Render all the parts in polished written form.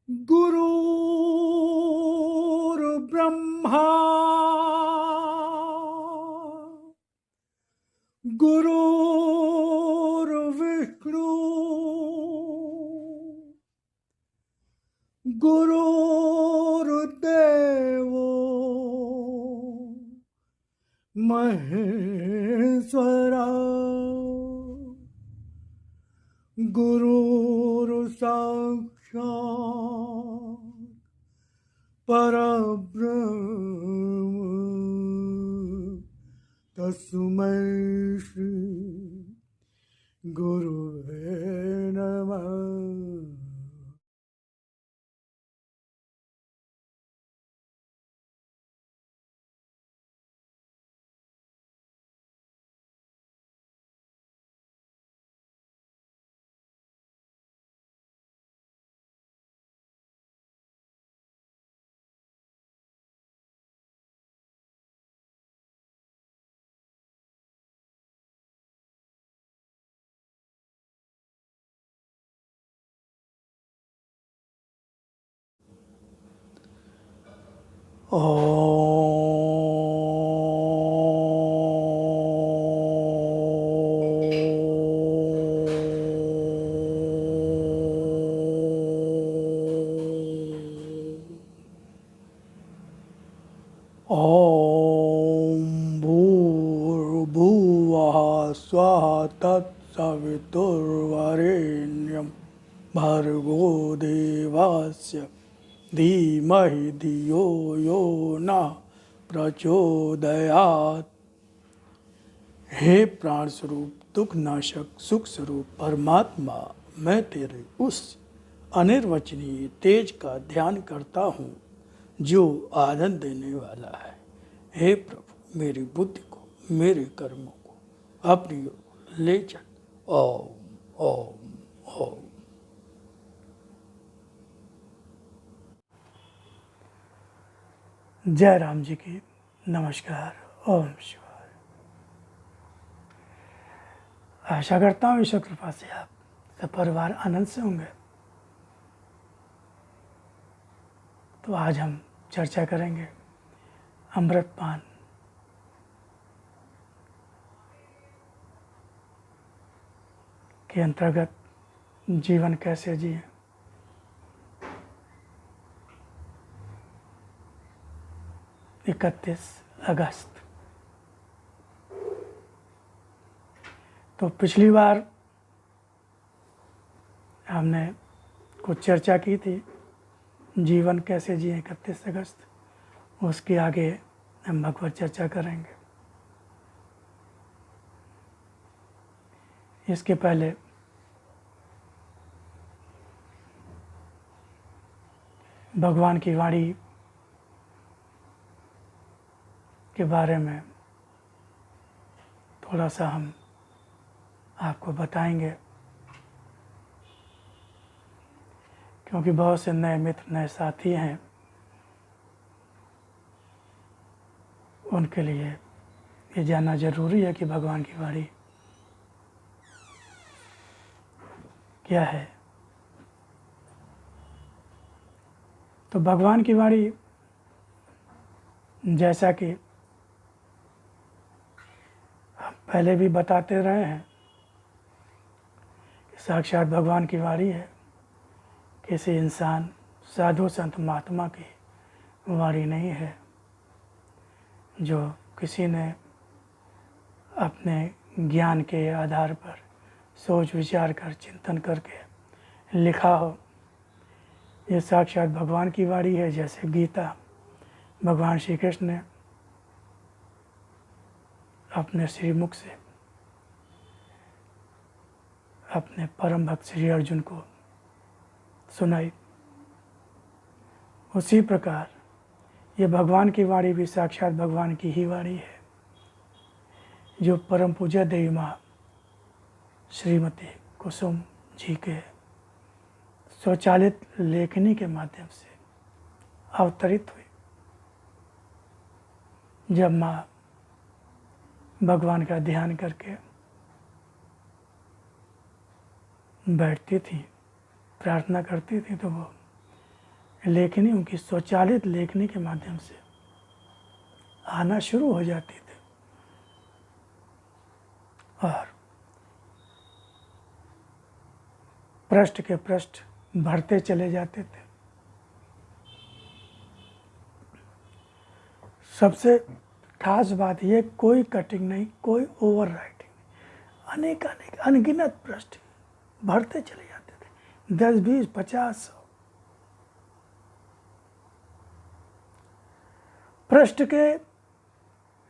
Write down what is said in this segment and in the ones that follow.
गुरुर्ब्रह्मा गुरुर्विष्णु गुरुर्देवो महेश्वरा गुरुर्साक्षात् परब्रह्म तस्मै श्री गुरुवे नमः। ॐ भूर्भुवः स्वः तत्सवितुर्वरेण्यं भर्गो देवस्य धीमहि धियो यो नः प्रचोदयात्। हे प्राण स्वरूप, दुख नाशक, सुख स्वरूप परमात्मा, मैं तेरे उस अनिर्वचनीय तेज का ध्यान करता हूँ जो आनंद देने वाला है। हे प्रभु, मेरी बुद्धि को, मेरे कर्मों को अपनी ओर ले चल। ओम ओम ओम। जय राम जी की नमस्कार। ओम शिवाय। आशा करता हूँ ईश्वर कृपा से आप सब परिवार आनंद से होंगे। तो आज हम चर्चा करेंगे अमृतपान के अंतर्गत जीवन कैसे जिए। इकतीस अगस्त। तो पिछली बार हमने कुछ चर्चा की थी जीवन कैसे जिए 31 अगस्त। उसके आगे हम भगवत चर्चा करेंगे। इसके पहले भगवान की वाणी के बारे में थोड़ा सा हम आपको बताएंगे, क्योंकि बहुत से नए मित्र, नए साथी हैं, उनके लिए ये जानना जरूरी है कि भगवान की वाणी क्या है। तो भगवान की वाणी, जैसा कि हम पहले भी बताते रहे हैं, कि साक्षात भगवान की वाणी है। किसी इंसान, साधु, संत, महात्मा की वाणी नहीं है, जो किसी ने अपने ज्ञान के आधार पर सोच विचार कर, चिंतन करके लिखा हो। ये साक्षात भगवान की वाणी है। जैसे गीता भगवान श्री कृष्ण ने अपने श्रीमुख से अपने परम भक्त श्री अर्जुन को सुनाई, उसी प्रकार ये भगवान की वाणी भी साक्षात भगवान की ही वाणी है, जो परम पूज्य देवी माँ श्रीमती कुसुम जी के स्वचालित लेखनी के माध्यम से अवतरित हुई। जब माँ भगवान का ध्यान करके बैठती थी, प्रार्थना करती थी, तो वो लेखनी, उनकी स्वचालित लेखनी के माध्यम से आना शुरू हो जाती थी और पृष्ठ के पृष्ठ भरते चले जाते थे। सबसे खास बात ये, कोई कटिंग नहीं, कोई ओवर राइटिंग नहीं, अनेक अनेक अनगिनत पृष्ठ भरते चले जाते थे, 10, 20, 50, 100 पृष्ठ के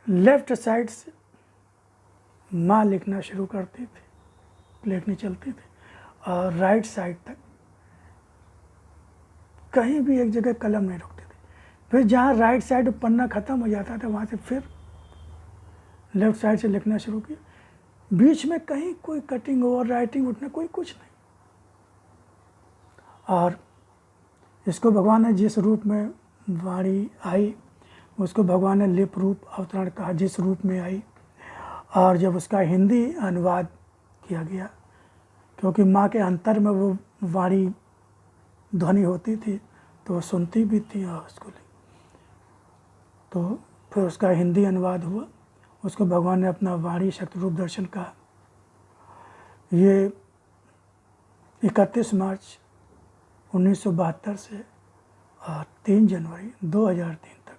लेफ्ट साइड से माँ लिखना शुरू करती थी, लेखनी चलती थी, और राइट साइड तक कहीं भी एक जगह कलम नहीं रुकती थी। फिर जहाँ राइट साइड पन्ना ख़त्म हो जाता था वहाँ से फिर लेफ्ट साइड से लिखना शुरू किया। बीच में कहीं कोई कटिंग ओवर राइटिंग उठना कोई कुछ नहीं। और इसको भगवान ने जिस रूप में वाणी आई उसको भगवान ने लिप रूप अवतरण कहा, जिस रूप में आई। और जब उसका हिंदी अनुवाद किया गया, क्योंकि माँ के अंतर में वो वाणी ध्वनि होती थी तो वो सुनती भी थी और उसको तो फिर उसका हिंदी अनुवाद हुआ, उसको भगवान ने अपना वाणी शक्ति रूप दर्शन कहा। ये 31 मार्च 1972 से और 3 जनवरी 2003 तक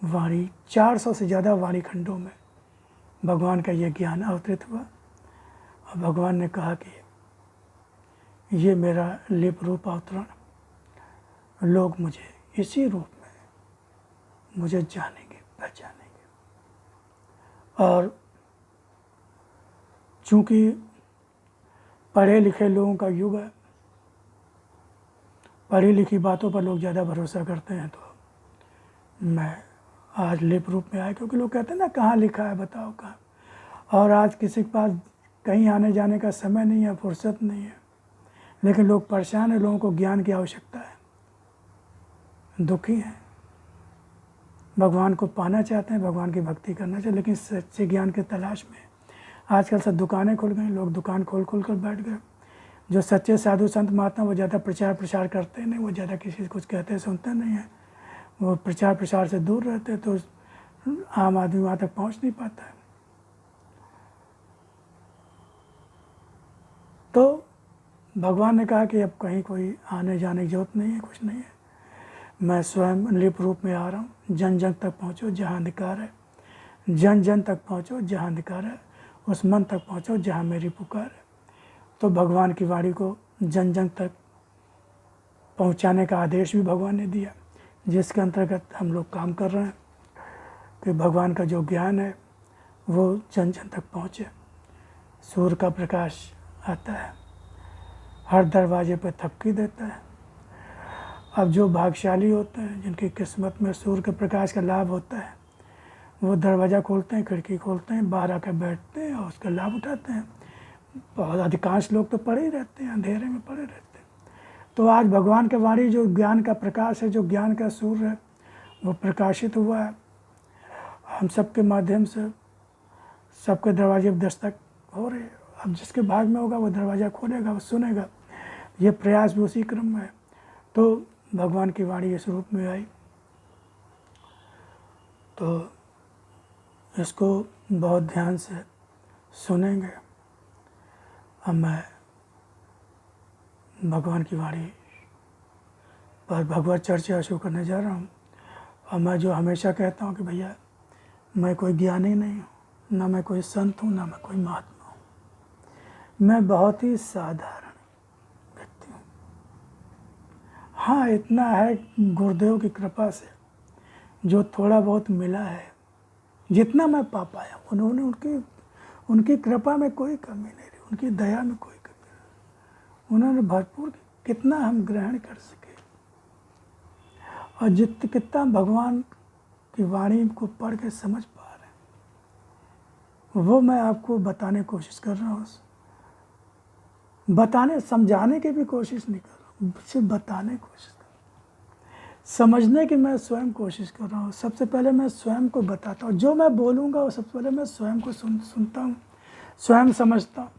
वाणी 400 से ज़्यादा वाणी खंडों में भगवान का ये ज्ञान अवतरित हुआ। और भगवान ने कहा कि ये मेरा लिप रूप अवतरण, लोग मुझे इसी रूप में मुझे जानेंगे, पहचानेंगे। और चूँकि पढ़े लिखे लोगों का युग है, पढ़ी लिखी बातों पर लोग ज़्यादा भरोसा करते हैं, तो मैं आज लिप रूप में आया, क्योंकि लोग कहते हैं ना कहाँ लिखा है बताओ कहाँ। और आज किसी के पास कहीं आने जाने का समय नहीं है, फुर्सत नहीं है, लेकिन लोग परेशान हैं, लोगों को ज्ञान की आवश्यकता है, दुखी हैं, भगवान को पाना चाहते हैं, भगवान की भक्ति करना चाहते हैं, लेकिन सच्चे ज्ञान की तलाश में आजकल सब दुकानें खुल गई, लोग दुकान खोल कर बैठ गए। जो सच्चे साधु संत महात्मा वो ज़्यादा प्रचार करते नहीं, वो ज़्यादा किसी से कुछ कहते सुनते नहीं हैं, वो प्रचार से दूर रहते, तो आम आदमी वहाँ तक पहुँच नहीं पाता है। तो भगवान ने कहा कि अब कहीं कोई आने जाने की जरूरत नहीं है, कुछ नहीं है, मैं स्वयं लिप रूप में आ रहा हूँ। जन जन तक पहुँचो जहाँ अंधकार है, जन जन तक पहुँचो जहाँ अंधकार है, उस मन तक पहुँचो जहाँ मेरी पुकार है। तो भगवान की वाणी को जन जन तक पहुँचाने का आदेश भी भगवान ने दिया, जिसके अंतर्गत हम लोग काम कर रहे हैं कि भगवान का जो ज्ञान है वो जन जन तक पहुँचे। सूर्य का प्रकाश आता है, हर दरवाजे पर थपकी देता है। अब जो भाग्यशाली होते हैं, जिनकी किस्मत में सूर्य के प्रकाश का लाभ होता है, वो दरवाज़ा खोलते हैं, खिड़की खोलते हैं, बाहर आकर बैठते हैं और उसका लाभ उठाते हैं। बहुत अधिकांश लोग तो पड़े ही रहते हैं, अंधेरे में पड़े रहते हैं। तो आज भगवान के वाणी जो ज्ञान का प्रकाश है, जो ज्ञान का सूर्य है, वो प्रकाशित हुआ है। हम सबके माध्यम से सबके दरवाजे पर दस्तक हो रहे हैं। अब जिसके भाग में होगा वो दरवाज़ा खोलेगा, वो सुनेगा। ये प्रयास भी उसी क्रम में है। तो भगवान की वाणी इस रूप में आई, तो इसको बहुत ध्यान से सुनेंगे। अब मैं भगवान की वाणी पर भगवत चर्चा शुरू करने जा रहा हूँ। और मैं जो हमेशा कहता हूँ कि भैया मैं कोई ज्ञानी नहीं हूँ, ना मैं कोई संत हूँ, ना मैं कोई महात्मा हूँ, मैं बहुत ही साधारण व्यक्ति हूँ। हाँ, इतना है गुरुदेव की कृपा से जो थोड़ा बहुत मिला है, जितना मैं पा पाया, उन्होंने उनकी कृपा में कोई कमी नहीं रही, उनकी दया में कोई कमी नहीं, उन्होंने भरपूर कितना हम ग्रहण कर सके। और कितना भगवान की वाणी को पढ़ के समझ पा रहे हैं, वो मैं आपको बताने की कोशिश कर रहा हूँ। बताने समझाने की भी कोशिश नहीं कर रहा हूँ, सिर्फ बताने की कोशिश कर रहा हूँ। समझने की मैं स्वयं कोशिश कर रहा हूँ। सबसे पहले मैं स्वयं को बताता हूँ, जो मैं बोलूँगा वो सबसे पहले मैं स्वयं को सुनता हूँ, स्वयं समझता हूँ,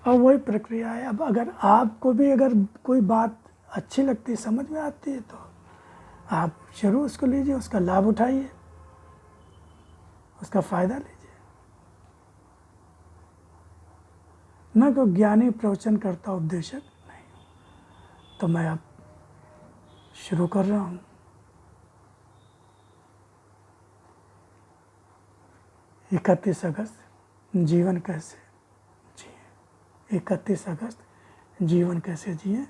और वही प्रक्रिया है। अब अगर आपको भी अगर कोई बात अच्छी लगती है, समझ में आती है, तो आप जरूर उसको लीजिए, उसका लाभ उठाइए, उसका फ़ायदा लीजिए। मैं कोई ज्ञानी प्रवचन करता उपदेशक नहीं हूँ। तो मैं अब शुरू कर रहा हूँ। 31 अगस्त जीवन कैसे जिए। 31 अगस्त जीवन कैसे जिए।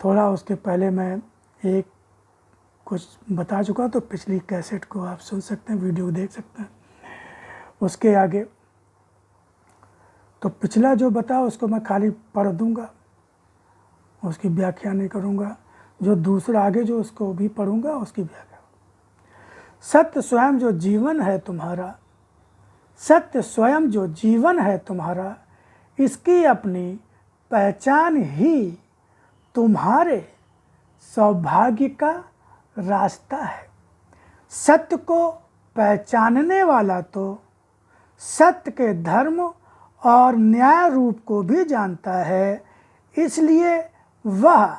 थोड़ा उसके पहले मैं एक कुछ बता चुका, तो पिछली कैसेट को आप सुन सकते हैं, वीडियो देख सकते हैं। उसके आगे तो पिछला जो बता उसको मैं खाली पढ़ दूंगा, उसकी व्याख्या नहीं करूंगा। जो दूसरा आगे जो उसको भी पढ़ूंगा उसकी व्याख्या। सत्य स्वयं जो जीवन है तुम्हारा, सत्य स्वयं जो जीवन है तुम्हारा, इसकी अपनी पहचान ही तुम्हारे सौभाग्य का रास्ता है। सत्य को पहचानने वाला तो सत्य के धर्म और न्याय रूप को भी जानता है, इसलिए वह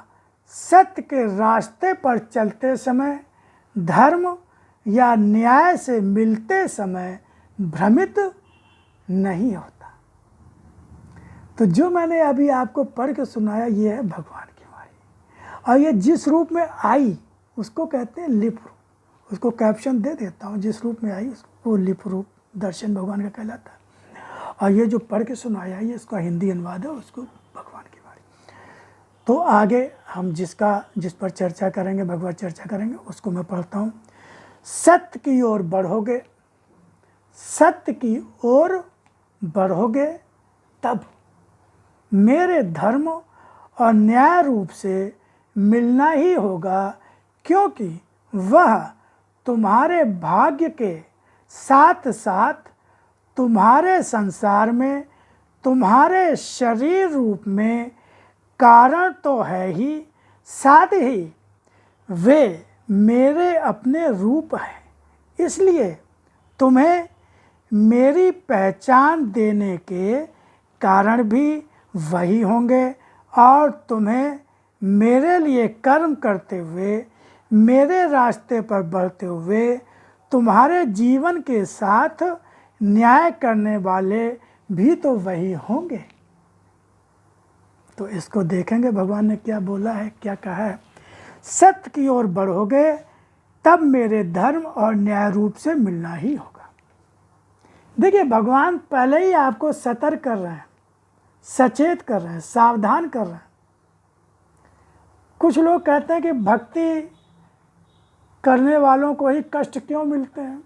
सत्य के रास्ते पर चलते समय धर्म या न्याय से मिलते समय भ्रमित नहीं होता। तो जो मैंने अभी आपको पढ़ के सुनाया, ये है भगवान की वाणी, और ये जिस रूप में आई उसको कहते हैं लिप रूप। उसको कैप्शन दे देता हूँ, जिस रूप में आई उसको वो लिप रूप दर्शन भगवान का कहलाता है। और ये जो पढ़ के सुनाया है, ये इसका हिंदी अनुवाद है, उसको भगवान की वाणी। तो आगे हम जिस पर चर्चा करेंगे, भगवत चर्चा करेंगे, उसको मैं पढ़ता हूँ। सत्य की ओर बढ़ोगे, सत्य की ओर बढ़ोगे तब मेरे धर्म और न्याय रूप से मिलना ही होगा, क्योंकि वह तुम्हारे भाग्य के साथ साथ तुम्हारे संसार में, तुम्हारे शरीर रूप में कारण तो है ही, साथ ही वे मेरे अपने रूप हैं। इसलिए तुम्हें मेरी पहचान देने के कारण भी वही होंगे, और तुम्हें मेरे लिए कर्म करते हुए, मेरे रास्ते पर बढ़ते हुए, तुम्हारे जीवन के साथ न्याय करने वाले भी तो वही होंगे। तो इसको देखेंगे भगवान ने क्या बोला है, क्या कहा है। सत्य की ओर बढ़ोगे तब मेरे धर्म और न्याय रूप से मिलना ही होगा। देखिए, भगवान पहले ही आपको सतर्क कर रहे हैं, सचेत कर रहे हैं, सावधान कर रहे हैं। कुछ लोग कहते हैं कि भक्ति करने वालों को ही कष्ट क्यों मिलते हैं,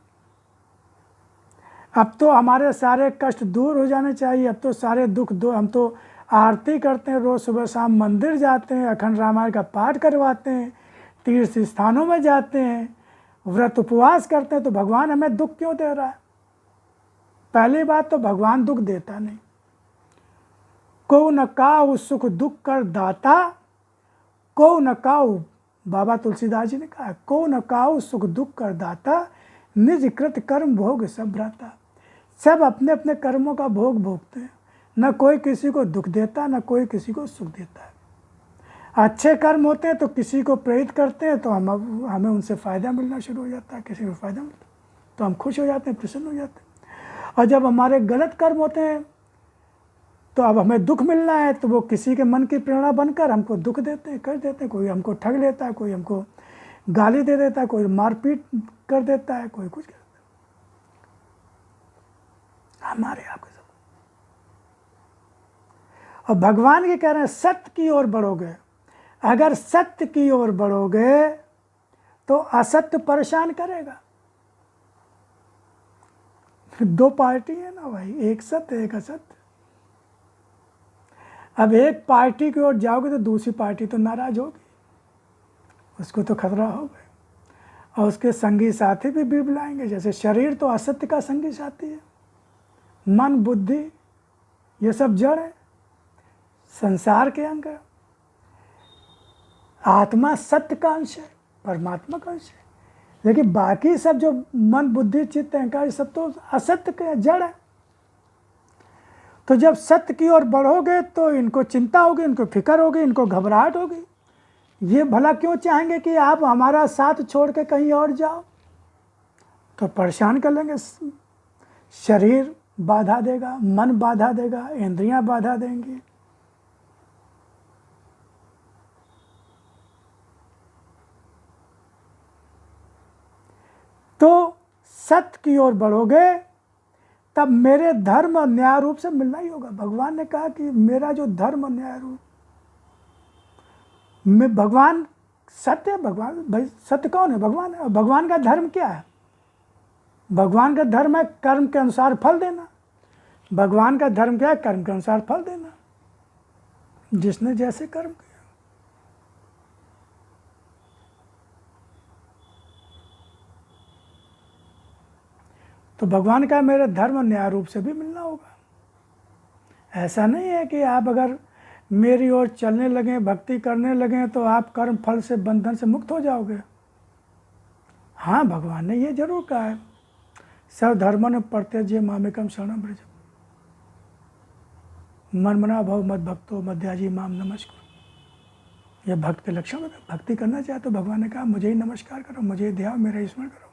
अब तो हमारे सारे कष्ट दूर हो जाने चाहिए, अब तो सारे दुख दूर। हम तो आरती करते हैं, रोज़ सुबह शाम मंदिर जाते हैं, अखंड रामायण का पाठ करवाते हैं, तीर्थ स्थानों में जाते हैं, व्रत उपवास करते हैं, तो भगवान हमें दुख क्यों दे रहा है। पहली बात तो भगवान दुख देता नहीं। को न काऊ सुख दुख कर दाता, को न काऊ, बाबा तुलसीदास जी ने कहा, को न काऊ सुख दुख कर दाता, निज कृत कर्म भोग सब भ्राता। सब अपने अपने कर्मों का भोग भोगते हैं, न कोई किसी को दुख देता, न कोई किसी को सुख देता है। अच्छे कर्म होते हैं तो किसी को प्रेरित करते हैं, तो हमें उनसे फ़ायदा मिलना शुरू हो जाता है, किसी को फ़ायदा मिलता है तो हम खुश हो जाते हैं, प्रसन्न हो जाते हैं। और जब हमारे गलत कर्म होते हैं तो अब हमें दुख मिलना है, तो वो किसी के मन की प्रेरणा बनकर हमको दुख देते हैं, कर देते हैं। कोई हमको ठग लेता है, कोई हमको गाली दे देता है, कोई मारपीट कर देता है, कोई कुछ कर देता है, हमारे आपके सब। और भगवान ये कह रहे हैं सत्य की ओर बढ़ोगे। अगर सत्य की ओर बढ़ोगे तो असत्य परेशान करेगा। दो पार्टी है ना भाई, एक सत्य एक असत्य। अब एक पार्टी की ओर जाओगे तो दूसरी पार्टी तो नाराज होगी, उसको तो खतरा होगा, और उसके संगी साथी भी बिरबलाएंगे। जैसे शरीर तो असत्य का संगी साथी है, मन बुद्धि ये सब जड़ है, संसार के अंग है। आत्मा सत्य का अंश है, परमात्मा का अंश है। लेकिन बाकी सब जो मन बुद्धि चित्त अहंकार सब तो असत्य के जड़ है। तो जब सत्य की ओर बढ़ोगे तो इनको चिंता होगी, इनको फिक्र होगी, इनको घबराहट होगी ये भला क्यों चाहेंगे कि आप हमारा साथ छोड़ के कहीं और जाओ? तो परेशान कर लेंगे। शरीर बाधा देगा, मन बाधा देगा, इंद्रियां बाधा देंगी। तो सत्य की ओर बढ़ोगे तब मेरे धर्म और न्याय रूप से मिलना ही होगा। भगवान ने कहा कि मेरा जो धर्म और न्याय रूप में, भगवान सत्य है। भगवान भाई सत्य कौन है? भगवान है। और भगवान का धर्म क्या है? भगवान का धर्म है कर्म के अनुसार फल देना। भगवान का धर्म क्या है? कर्म के अनुसार फल देना, जिसने जैसे कर्म किया। तो भगवान का मेरे धर्म और न्याय रूप से भी मिलना होगा। ऐसा नहीं है कि आप अगर मेरी ओर चलने लगें, भक्ति करने लगें तो आप कर्म फल से, बंधन से मुक्त हो जाओगे। हाँ, भगवान ने ये जरूर कहा है, सर्वधर्मन् परित्यज्य मामेकं शरणं व्रज, मन्मना भव मद्भक्तो मध्याजी माम नमस्कुरु। यह भक्त के लक्षण होते हैं। भक्ति करना चाहे तो भगवान ने कहा मुझे ही नमस्कार करो, मुझे ही ध्यान, मेरा ही स्मरण करो,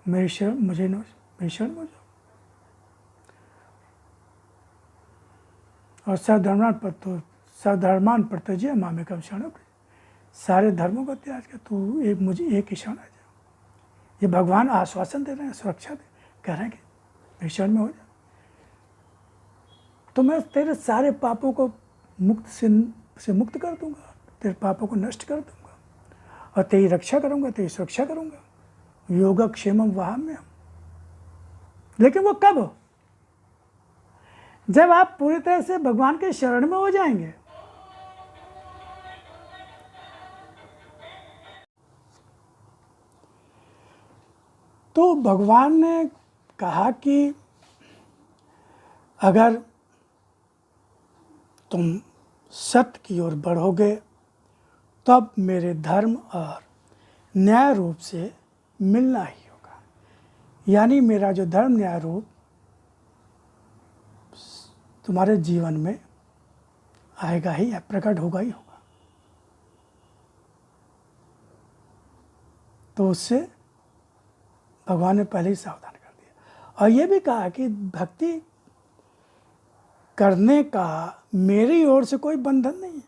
मेरी शरण, मुझे मेरी शरण हो जाओ। और सर्वधर्मान् परित्यज्य मामेकं शरणं व्रज, सारे धर्मों का त्याग कर तू एक, मुझे एक ही शरण आ जा। ये भगवान आश्वासन दे रहे हैं, सुरक्षा दे, कह रहे हैं कि मेरी शरण में हो जा तो मैं तेरे सारे पापों को से मुक्त कर दूंगा, तेरे पापों को नष्ट कर दूंगा और तेरी रक्षा करूंगा, तेरी सुरक्षा करूंगा। योगक्षेमम वहाम्यहम्। लेकिन वो कब हो? जब आप पूरी तरह से भगवान के शरण में हो जाएंगे। तो भगवान ने कहा कि अगर तुम सत्य की ओर बढ़ोगे तब मेरे धर्म और न्याय रूप से मिलना ही होगा। यानी मेरा जो धर्म न्याय रूप तुम्हारे जीवन में आएगा ही, या प्रकट होगा ही होगा। तो उससे भगवान ने पहले ही सावधान कर दिया। और ये भी कहा कि भक्ति करने का मेरी ओर से कोई बंधन नहीं है,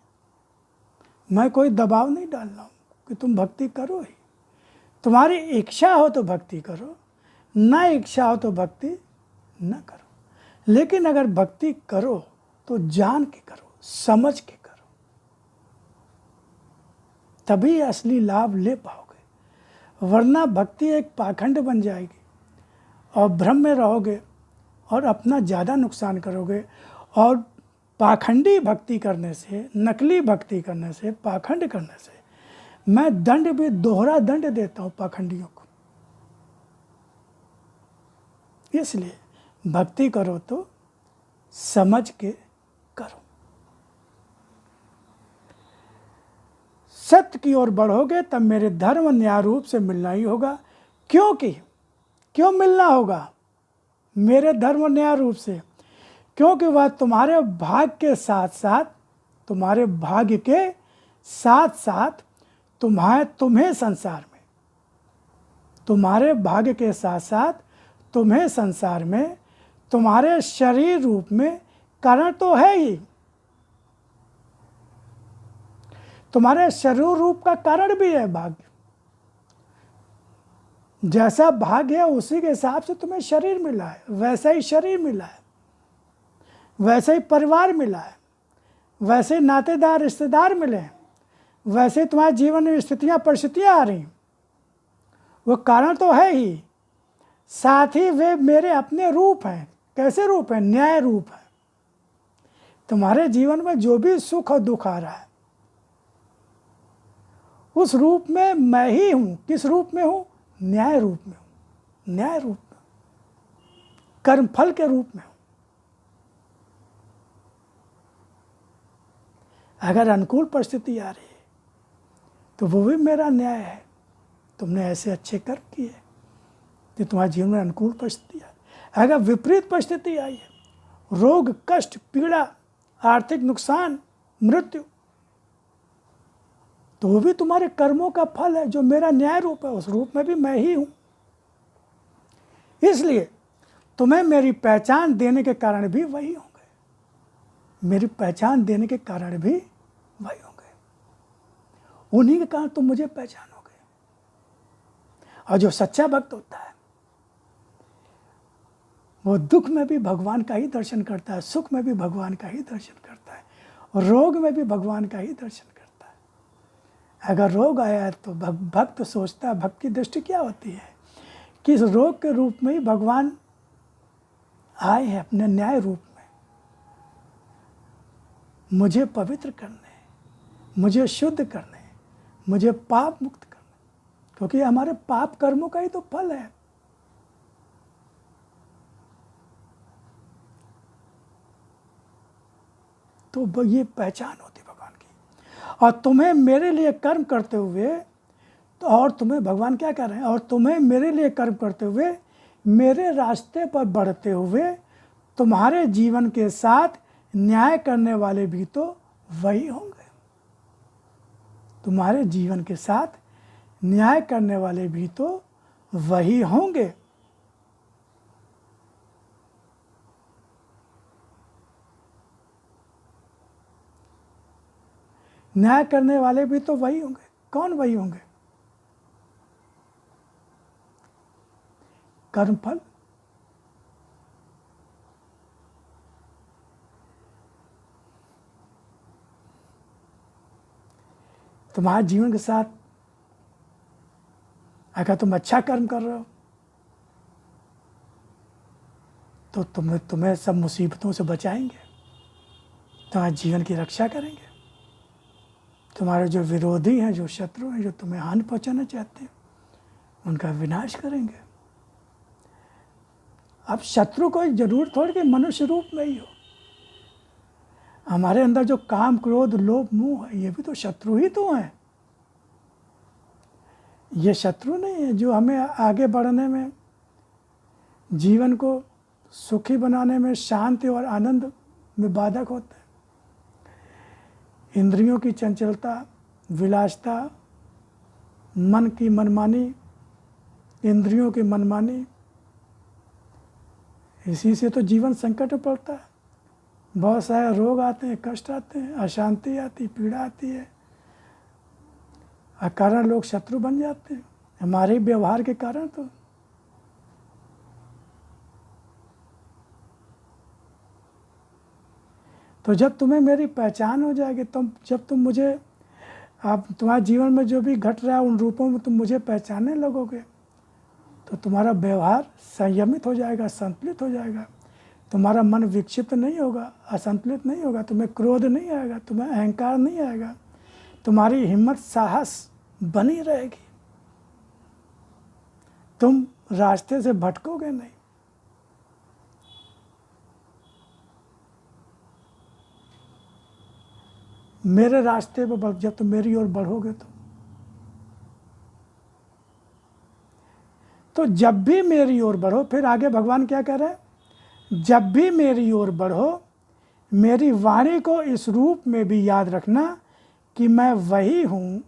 मैं कोई दबाव नहीं डाल रहा हूँ कि तुम भक्ति करो ही। तुम्हारी इच्छा हो तो भक्ति करो, ना इच्छा हो तो भक्ति न करो। लेकिन अगर भक्ति करो तो जान के करो, समझ के करो, तभी असली लाभ ले पाओगे। वरना भक्ति एक पाखंड बन जाएगी और भ्रम में रहोगे और अपना ज़्यादा नुकसान करोगे। और पाखंडी भक्ति करने से, नकली भक्ति करने से, पाखंड करने से मैं दंड भी दोहरा दंड देता हूँ पाखंडियों को। इसलिए भक्ति करो तो समझ के करो। सत्य की ओर बढ़ोगे तब मेरे धर्म न्याय रूप से मिलना ही होगा। क्यों मिलना होगा मेरे धर्म न्याय रूप से? क्योंकि वह तुम्हारे भाग्य के साथ साथ, तुम्हारे भाग्य के साथ साथ तुम्हें संसार में, तुम्हारे भाग्य के साथ साथ तुम्हें संसार में, तुम्हारे शरीर रूप में कारण तो है ही। तुम्हारे शरीर रूप का कारण भी है भाग्य। जैसा भाग्य है उसी के हिसाब से तुम्हें शरीर मिला है, वैसा ही शरीर मिला है, वैसे ही परिवार मिला है, वैसे ही नातेदार रिश्तेदार मिले हैं, वैसे ही तुम्हारे जीवन में स्थितियाँ परिस्थितियाँ आ रही। वो कारण तो है ही, साथ ही वे मेरे अपने रूप हैं। कैसे रूप है? न्याय रूप है। तुम्हारे जीवन में जो भी सुख और दुख आ रहा है उस रूप में मैं ही हूँ। किस रूप में हूँ? न्याय रूप में हूँ। न्याय रूप में, कर्म फल के रूप में हूँ। अगर अनुकूल परिस्थिति आ रही है तो वो भी मेरा न्याय है। तुमने ऐसे अच्छे कर्म किए कि तुम्हारे जीवन में अनुकूल परिस्थिति आई। अगर विपरीत परिस्थिति आई है, रोग, कष्ट, पीड़ा, आर्थिक नुकसान, मृत्यु, तो वो भी तुम्हारे कर्मों का फल है। जो मेरा न्याय रूप है उस रूप में भी मैं ही हूं। इसलिए तुम्हें मेरी पहचान देने के कारण भी वही होंगे। मेरी पहचान देने के कारण भी वही होंगे। उन्हीं के कारण तुम मुझे पहचानोगे। और जो सच्चा भक्त होता है वो दुख में भी भगवान का ही दर्शन करता है, सुख में भी भगवान का ही दर्शन करता है, और रोग में भी भगवान का ही दर्शन करता है। अगर रोग आया है तो भक्त सोचता है, भक्त की दृष्टि क्या होती है कि इस रोग के रूप में ही भगवान आए हैं अपने न्याय रूप में, मुझे पवित्र करने, मुझे शुद्ध करने, मुझे पाप मुक्त करने, क्योंकि हमारे पाप कर्मों का ही तो फल है। तो ये पहचान होती भगवान की। और तुम्हें मेरे लिए कर्म करते हुए, तो और तुम्हें भगवान क्या कर रहे हैं, और तुम्हें मेरे लिए कर्म करते हुए, मेरे रास्ते पर बढ़ते हुए तुम्हारे जीवन के साथ न्याय करने वाले भी तो वही होंगे। तुम्हारे जीवन के साथ न्याय करने वाले भी तो वही होंगे। न्याय करने वाले भी तो वही होंगे। कौन वही होंगे? कर्मफल। तुम्हारे जीवन के साथ अगर तुम अच्छा कर्म कर रहे हो तो तुम्हें सब मुसीबतों से बचाएंगे, तुम्हारे जीवन की रक्षा करेंगे। तुम्हारे जो विरोधी हैं, जो शत्रु हैं, जो तुम्हें हानि पहुंचाना चाहते हैं, उनका विनाश करेंगे। अब शत्रु को जरूर थोड़ी कि मनुष्य रूप में ही हो। हमारे अंदर जो काम, क्रोध, लोभ, मोह है, ये भी तो शत्रु ही तो हैं। ये शत्रु नहीं है जो हमें आगे बढ़ने में, जीवन को सुखी बनाने में, शांति और आनंद में बाधक होते हैं। इंद्रियों की चंचलता, विलासिता, मन की मनमानी, इंद्रियों की मनमानी, इसी से तो जीवन संकट में पड़ता है। बहुत सारे रोग आते हैं, कष्ट आते हैं, अशांति आती, पीड़ा आती है। कारण लोग शत्रु बन जाते हैं हमारे व्यवहार के कारण। तो जब तुम्हें मेरी पहचान हो जाएगी, जब तुम मुझे, आप तुम्हारे जीवन में जो भी घट रहा है उन रूपों में तुम मुझे पहचानने लगोगे, तो तुम्हारा व्यवहार संयमित हो जाएगा, संतुलित हो जाएगा। तुम्हारा मन विक्षिप्त नहीं होगा, असंतुलित नहीं होगा, तुम्हें क्रोध नहीं आएगा, तुम्हें अहंकार नहीं आएगा, तुम्हारी हिम्मत, साहस बनी रहेगी, तुम रास्ते से भटकोगे नहीं। मेरे रास्ते पर जब तुम मेरी ओर बढ़ोगे तो जब भी मेरी ओर बढ़ो, फिर आगे भगवान क्या कह रहे हैं, जब भी मेरी ओर बढ़ो, मेरी वाणी को इस रूप में भी याद रखना कि मैं वही हूँ।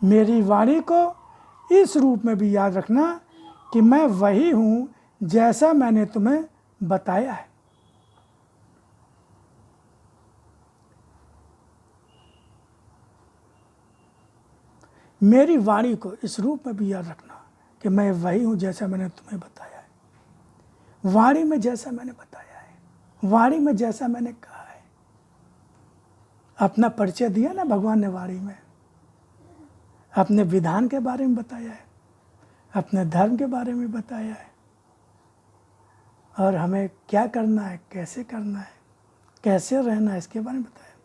मेरी वाणी को इस रूप में भी याद रखना कि मैं वही हूँ जैसा मैंने तुम्हें बताया है। मेरी वाणी को इस रूप में भी याद रखना कि मैं वही हूँ जैसा मैंने तुम्हें बताया है। वाणी में जैसा मैंने बताया है, वाणी में जैसा मैंने कहा है। अपना परिचय दिया ना भगवान ने वाणी में, अपने विधान के बारे में बताया है, अपने धर्म के बारे में बताया है, और हमें क्या करना है, कैसे करना है, कैसे रहना है, इसके बारे में बताया।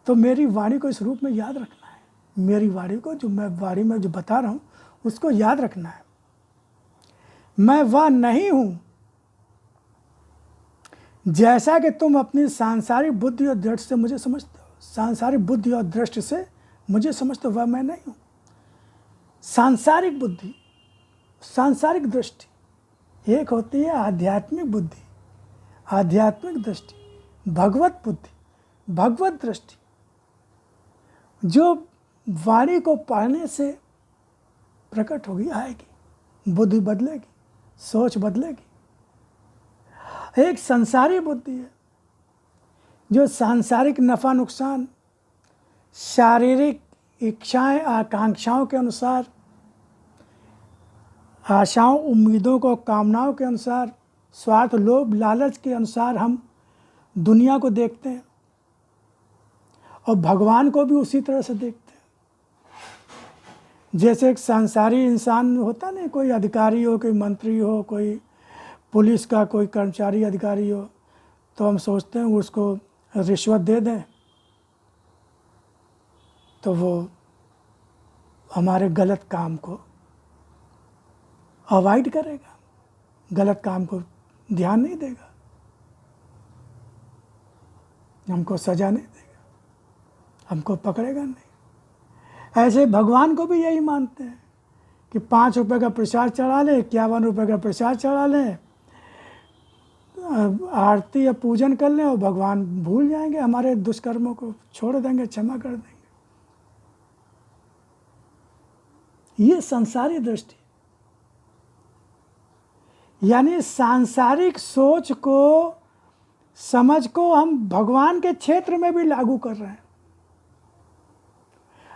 तो मेरी वाणी को इस रूप में याद रखना है। मेरी वाणी को, जो मैं वाणी में जो बता रहा हूँ, उसको याद रखना है। मैं वह नहीं हूँ जैसा कि तुम अपनी सांसारिक बुद्धि और दृष्टि से मुझे समझते हो। सांसारिक बुद्धि और दृष्टि से मुझे समझते हो, वह मैं नहीं हूँ। सांसारिक बुद्धि, सांसारिक दृष्टि एक होती है, आध्यात्मिक बुद्धि, आध्यात्मिक दृष्टि, भगवत बुद्धि, भगवत दृष्टि। जो वाणी को पढ़ने से प्रकट होगी, आएगी, बुद्धि बदलेगी, सोच बदलेगी। एक संसारी बुद्धि है जो सांसारिक नफा नुकसान, शारीरिक इच्छाएं आकांक्षाओं के अनुसार, आशाओं उम्मीदों को कामनाओं के अनुसार, स्वार्थ लोभ लालच के अनुसार हम दुनिया को देखते हैं और भगवान को भी उसी तरह से देखते हैं। जैसे एक सांसारी इंसान होता नहीं, कोई अधिकारी हो, कोई मंत्री हो, कोई पुलिस का कोई कर्मचारी अधिकारी हो, तो हम सोचते हैं उसको रिश्वत दे दें तो वो हमारे गलत काम को अवॉइड करेगा, गलत काम को ध्यान नहीं देगा, हमको सजा नहीं देगा, हमको पकड़ेगा नहीं। ऐसे भगवान को भी यही मानते हैं कि 5 रुपये का प्रसाद चढ़ा लें, 51 रुपये का प्रसाद चढ़ा लें, आरती या पूजन कर लें और भगवान भूल जाएंगे, हमारे दुष्कर्मों को छोड़ देंगे, क्षमा कर देंगे। ये संसारी दृष्टि, यानी सांसारिक सोच को, समझ को हम भगवान के क्षेत्र में भी लागू कर रहे हैं।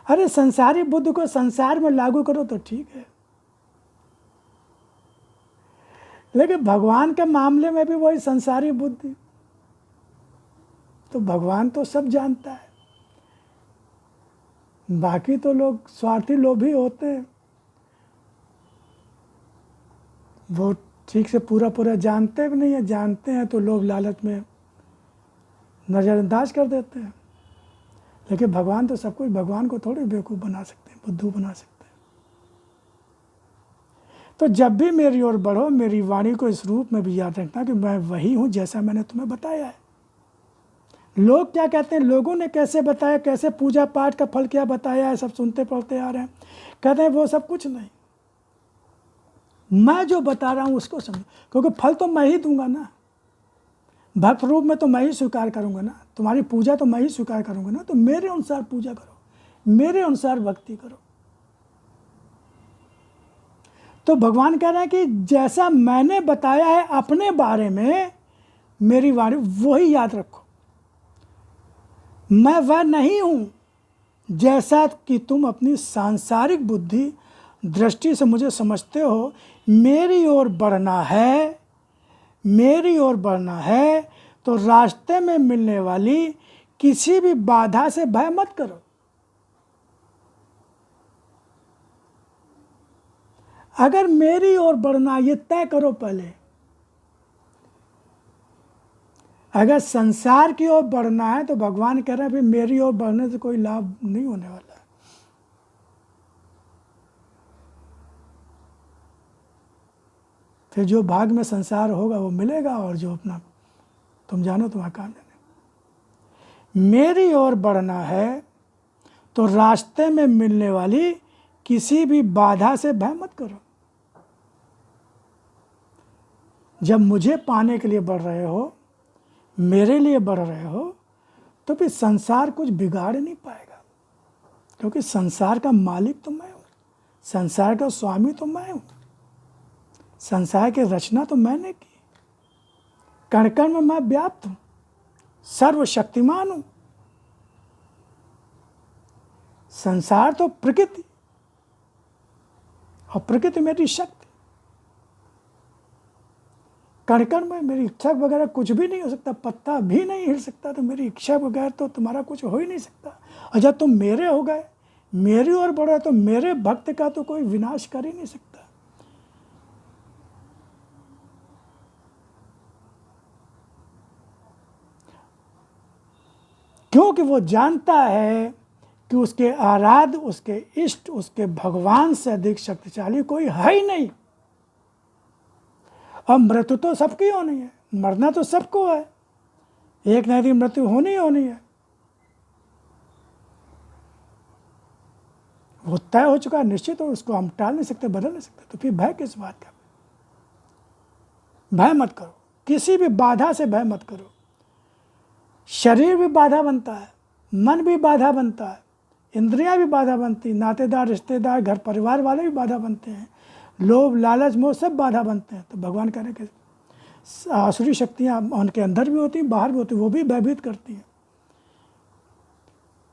अरे संसारी बुद्धि को संसार में लागू करो तो ठीक है, लेकिन भगवान के मामले में भी वही संसारी बुद्धि। तो भगवान तो सब जानता है, बाकी तो लोग स्वार्थी लोभी होते हैं, वो ठीक से पूरा जानते भी नहीं है, जानते हैं तो लोभ लालच में नज़रअंदाज कर देते हैं। लेकिन भगवान तो सब कुछ, भगवान को थोड़ी बेवकूफ़ बना सकते हैं, बुद्धू बना सकते हैं। तो जब भी मेरी ओर बढ़ो, मेरी वाणी को इस रूप में भी याद रखना कि मैं वही हूँ जैसा मैंने तुम्हें बताया है। लोग क्या कहते हैं, लोगों ने कैसे बताया, कैसे पूजा पाठ का फल क्या बताया है, सब सुनते पढ़ते आ रहे हैं, कहते हैं वो सब कुछ नहीं, मैं जो बता रहा हूँ उसको समझो, क्योंकि फल तो मैं ही दूंगा ना, भक्त रूप में तो मैं ही स्वीकार करूँगा ना, तुम्हारी पूजा तो मैं ही स्वीकार करूँगा ना, तो मेरे अनुसार पूजा करो, मेरे अनुसार भक्ति करो। तो भगवान कह रहे हैं कि जैसा मैंने बताया है अपने बारे में, मेरी वाणी वही याद रखो। मैं वह नहीं हूँ जैसा कि तुम अपनी सांसारिक बुद्धि दृष्टि से मुझे समझते हो। मेरी ओर बढ़ना है, मेरी ओर बढ़ना है तो रास्ते में मिलने वाली किसी भी बाधा से भय मत करो। अगर मेरी ओर बढ़ना, ये तय करो पहले, अगर संसार की ओर बढ़ना है तो भगवान कह रहे हैं भाई मेरी ओर बढ़ने से कोई लाभ नहीं होने वाला है। फिर जो भाग में संसार होगा वो मिलेगा, और जो अपना तुम जानो तुम्हारा काम जाने। मेरी ओर बढ़ना है तो रास्ते में मिलने वाली किसी भी बाधा से भय मत करो। जब मुझे पाने के लिए बढ़ रहे हो, मेरे लिए बढ़ रहे हो, तो फिर संसार कुछ बिगाड़ नहीं पाएगा, क्योंकि संसार का मालिक तो मैं हूँ, संसार का स्वामी तो मैं हूँ, संसार की रचना तो मैंने की, कण कण में मैं व्याप्त हूँ, सर्वशक्तिमान हूँ। संसार तो प्रकृति, और प्रकृति मेरी शक्ति। कण कण में मेरी इच्छा वगैरह कुछ भी नहीं हो सकता, पत्ता भी नहीं हिल सकता, तो मेरी इच्छा बगैर तो तुम्हारा कुछ हो ही नहीं सकता। और जब तुम मेरे हो गए, मेरी ओर बढ़ रहे, तो मेरे भक्त का तो कोई विनाश कर ही नहीं सकता। क्योंकि वो जानता है कि उसके आराध्य, उसके इष्ट, उसके भगवान से अधिक शक्तिशाली कोई है ही नहीं। और मृत्यु तो सबकी होनी है, मरना तो सबको है, एक न एक दिन मृत्यु होनी ही होनी है, वो तय हो चुका है, निश्चित, और उसको हम टाल नहीं सकते, बदल नहीं सकते। तो फिर भय किस बात का? भय मत करो, किसी भी बाधा से भय मत करो। शरीर भी बाधा बनता है, मन भी बाधा बनता है, इंद्रियां भी बाधा बनती, नातेदार, रिश्तेदार, घर परिवार वाले भी बाधा बनते हैं, लोभ, लालच, मोह सब बाधा बनते हैं। तो भगवान कह रहे कि आसुरी शक्तियाँ उनके अंदर भी होती हैं, बाहर भी होती हैं, वो भी भयभीत करती हैं,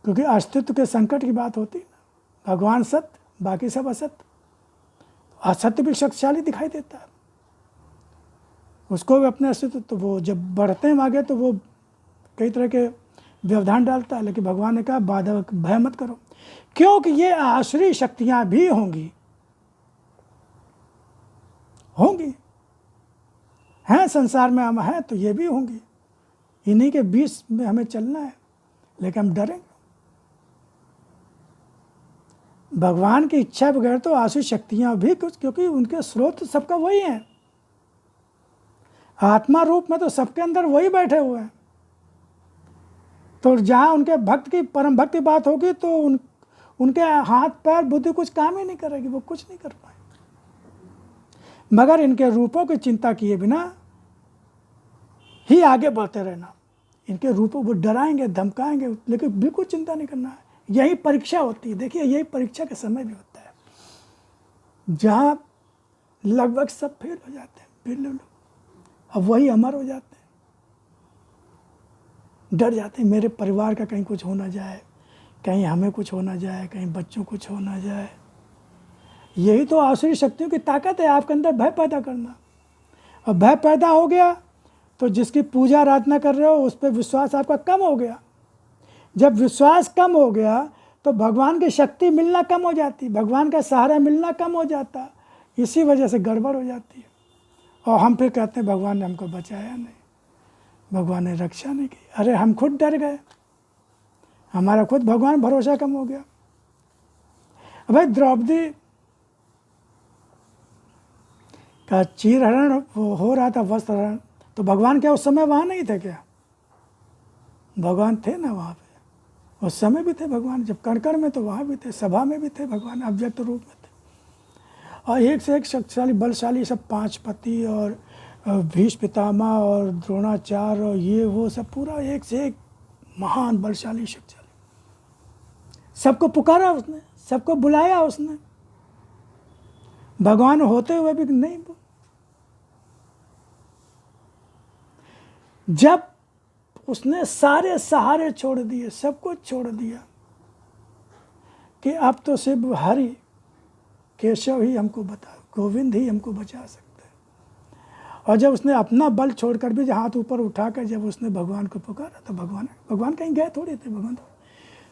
क्योंकि अस्तित्व के संकट की बात होती है ना। भगवान सत्य, बाकी सब असत्य। असत्य भी शक्तिशाली दिखाई देता है, उसको भी अपने अस्तित्व, तो वो जब बढ़ते हैं आगे तो वो कई तरह के व्यवधान डालता है। लेकिन भगवान ने कहा बाधा, भय मत करो, क्योंकि ये आसुरी शक्तियां भी होंगी हैं संसार में, हम हैं तो ये भी होंगी, इन्हीं के बीच में हमें चलना है। लेकिन हम डरेंगे, भगवान की इच्छा बगैर तो आसुरी शक्तियां भी कुछ, क्योंकि उनके स्रोत सबका वही है, आत्मा रूप में तो सबके अंदर वही बैठे हुए हैं। तो जहाँ उनके भक्त की, परम भक्त की बात होगी तो उनके हाथ पैर बुद्धि कुछ काम ही नहीं करेगी, वो कुछ नहीं कर पाएंगे। मगर इनके रूपों की चिंता किए बिना ही आगे बढ़ते रहना। इनके रूपों को डराएंगे, धमकाएंगे, लेकिन बिल्कुल चिंता नहीं करना है। यही परीक्षा होती है। देखिए, यही परीक्षा का समय भी होता है, जहाँ लगभग सब फेल हो जाते हैं, बिल्कुल, अब वही अमर हो जाते हैं। डर जाते हैं, मेरे परिवार का कहीं कुछ हो ना जाए, कहीं हमें कुछ हो ना जाए, कहीं बच्चों को कुछ हो ना जाए। यही तो आसुरी शक्तियों की ताकत है, आपके अंदर भय पैदा करना। और भय पैदा हो गया तो जिसकी पूजा आराधना कर रहे हो उस पर विश्वास आपका कम हो गया। जब विश्वास कम हो गया तो भगवान की शक्ति मिलना कम हो जाती, भगवान का सहारा मिलना कम हो जाता। इसी वजह से गड़बड़ हो जाती है। और हम फिर कहते हैं भगवान ने हमको बचाया नहीं, भगवान ने रक्षा नहीं की। अरे हम खुद डर गए, हमारा खुद भगवान भरोसा कम हो गया। भाई द्रौपदी का चीर हरण हो रहा था, वस्त्र हरण, तो भगवान क्या उस समय वहाँ नहीं थे क्या? भगवान थे ना वहाँ पे, उस समय भी थे भगवान। जब कण में तो वहाँ भी थे, सभा में भी थे भगवान, अव्यक्त रूप में थे। और एक से एक शक्तिशाली बलशाली सब 5 पति और भीष्म पितामह और द्रोणाचार्य और ये वो सब पूरा एक से एक महान बलशाली शक्तिशाली, सबको पुकारा उसने, सबको बुलाया उसने, भगवान होते हुए भी नहीं। जब उसने सारे सहारे छोड़ दिए, सब कुछ छोड़ दिया कि अब तो सिर्फ हरि केशव ही हमको बता, गोविंद ही हमको बचा सकते हैं। और जब उसने अपना बल छोड़कर भी हाथ ऊपर उठाकर जब उसने भगवान को पुकारा तो भगवान कहीं गए थोड़ी थे।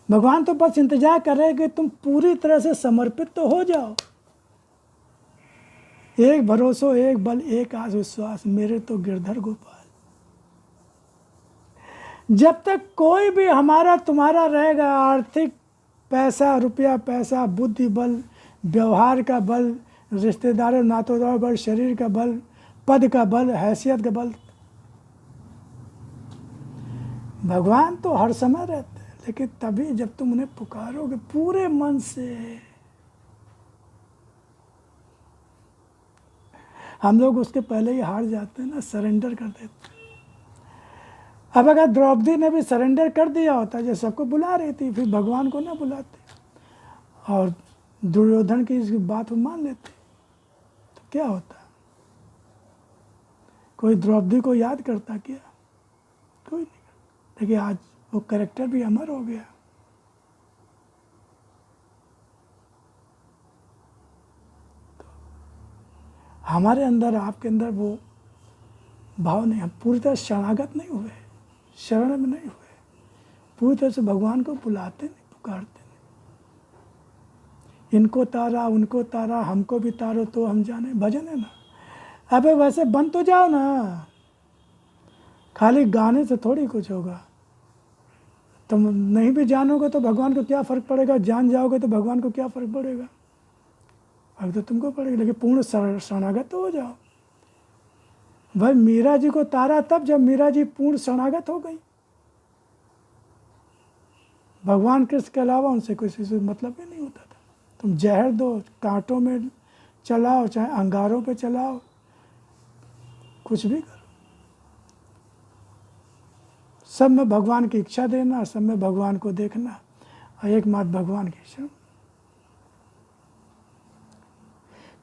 भगवान तो बस इंतजार कर रहे कि तुम पूरी तरह से समर्पित तो हो जाओ। एक भरोसो, एक बल, एक आस विश्वास, मेरे तो गिरधर गोपाल। जब तक कोई भी हमारा तुम्हारा रहेगा, आर्थिक पैसा, रुपया पैसा, बुद्धि बल, व्यवहार का बल, रिश्तेदारों नातेदारों बल, शरीर का बल, पद का बल, हैसियत का बल, भगवान तो हर समय रहते हैं। लेकिन तभी जब तुम उन्हें पुकारोगे पूरे मन से। हम लोग उसके पहले ही हार जाते हैं ना, सरेंडर कर देते हैं। अब अगर द्रौपदी ने भी सरेंडर कर दिया होता, जो सबको बुला रही थी, फिर भगवान को ना बुलाते और दुर्योधन की इस बात को मान लेते तो क्या होता? कोई द्रौपदी को याद करता क्या? कोई नहीं करता। देखिए आज वो कैरेक्टर भी अमर हो गया। तो हमारे अंदर, आपके अंदर वो भाव नहीं, हम पूरी तरह शरणागत नहीं हुए, शरण में नहीं हुए, पूरी तरह से भगवान को बुलाते नहीं, पुकारते नहीं। इनको तारा, उनको तारा, हमको भी तारो तो हम जाने, भजन है ना। अबे वैसे बन तो जाओ ना, खाली गाने से थोड़ी कुछ होगा। तुम नहीं भी जानोगे तो भगवान को क्या फ़र्क पड़ेगा, जान जाओगे तो भगवान को क्या फ़र्क पड़ेगा? अब तो तुमको पड़ेगा, लेकिन पूर्ण शरणागत तो हो जाओ। भाई मीरा जी को तारा तब जब मीरा जी पूर्ण शरणागत हो गई। भगवान कृष्ण के अलावा उनसे किसी से मतलब ही नहीं होता था। तुम जहर दो, कांटों में चलाओ, चाहे अंगारों पे चलाओ, कुछ भी करो, सब में भगवान की इच्छा देना, सब में भगवान को देखना। और एकमात्र भगवान की शरण।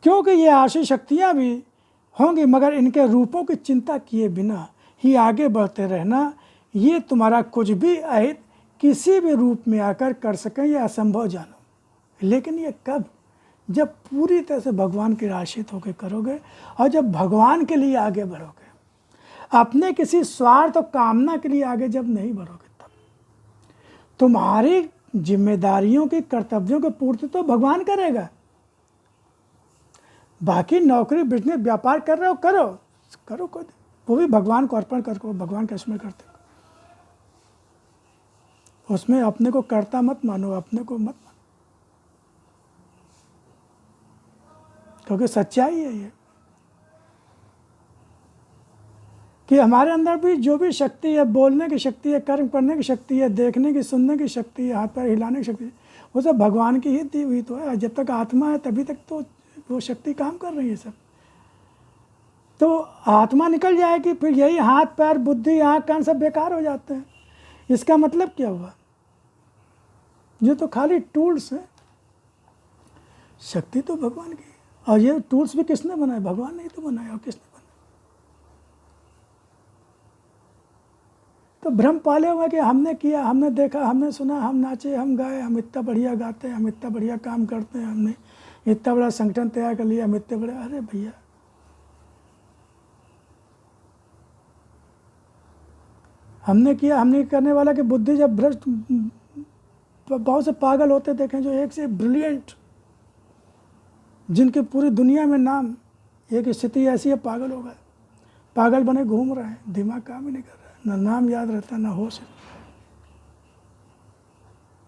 क्योंकि ये आशी शक्तियाँ भी होंगी, मगर इनके रूपों की चिंता किए बिना ही आगे बढ़ते रहना। ये तुम्हारा कुछ भी अहित किसी भी रूप में आकर कर सकें, यह असंभव जानो। लेकिन ये कब? जब पूरी तरह से भगवान के आश्रित होकर करोगे और जब भगवान के लिए आगे बढ़ोगे, अपने किसी स्वार्थ और कामना के लिए आगे जब नहीं बढ़ोगे, तब तुम्हारी जिम्मेदारियों की, कर्तव्यों की पूर्ति तो भगवान करेगा। बाकी नौकरी, बिजनेस, व्यापार कर रहे हो, करो करो, कोई वो भी भगवान को अर्पण करो, भगवान का स्मरण करते हो। उसमें अपने को कर्ता मत मानो, अपने को मत मानो, क्योंकि सच्चाई है ये कि हमारे अंदर भी जो भी शक्ति है, बोलने की शक्ति है, कर्म करने की शक्ति है, देखने की, सुनने की शक्ति है, हाथ पैर हिलाने की शक्ति है, वो सब भगवान की ही दी हुई तो है। जब तक आत्मा है तभी तक तो वो शक्ति काम कर रही है सब। तो आत्मा निकल जाएगी, फिर यही हाथ पैर, बुद्धि, आँख, कान सब बेकार हो जाते हैं। इसका मतलब क्या हुआ? ये तो खाली टूल्स है, शक्ति तो भगवान की। और ये टूल्स भी किसने बनाए? भगवान ने ही तो बनाया। और किसने बनाया? तो भ्रम पाले हुए कि हमने किया, हमने देखा, हमने सुना, हम नाचे, हम गाए, हम इतना बढ़िया गाते हैं, हम इतना बढ़िया काम करते हैं, हमने इतना बड़ा संगठन तैयार कर लिया, हम इतने बड़े। अरे भैया, हमने किया, हमने करने वाला कि बुद्धि जब भ्रष्ट, बहुत से पागल होते देखें जो एक से ब्रिलियंट, जिनकी पूरी दुनिया में नाम, एक स्थिति ऐसी है पागल हो गए, पागल बने घूम रहे हैं, दिमाग काम ही नहीं कर रहा है, ना नाम याद रहता, ना होश है।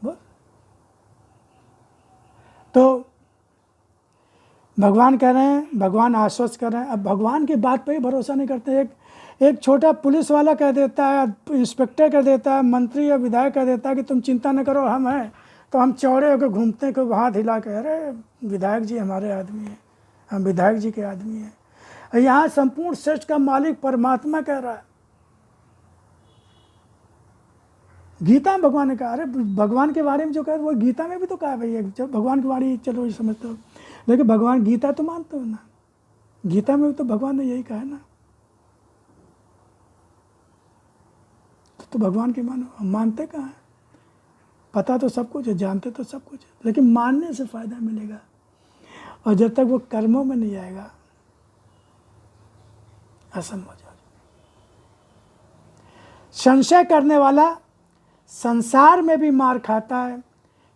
बस तो भगवान कह रहे हैं, भगवान आश्वस्त कर रहे हैं। अब भगवान की बात पे ही भरोसा नहीं करते। एक छोटा पुलिस वाला कह देता है, इंस्पेक्टर कह देता है, मंत्री या विधायक कह देता है कि तुम चिंता न करो, हम हैं, तो हम चौड़े होकर घूमते हैं, हाथ हिला के, अरे विधायक जी हमारे आदमी हैं, हम विधायक जी के आदमी हैं। यहाँ संपूर्ण सृष्टि का मालिक परमात्मा कह रहा है। गीता में भगवान ने कहा, अरे भगवान के बारे में जो कहा वो गीता में भी तो कहा भैया, जब भगवान की वाणी चलो ये समझते हो, लेकिन भगवान गीता तो मानते हो ना, गीता में भी तो भगवान ने यही कहा है ना। तो भगवान की मानो, हम मानते कहाँ हैं? पता तो सब कुछ है, जानते तो सब कुछ है, लेकिन मानने से फायदा मिलेगा, और जब तक वो कर्मों में नहीं आएगा असंभव हो जाएगा। संशय करने वाला संसार में भी मार खाता है,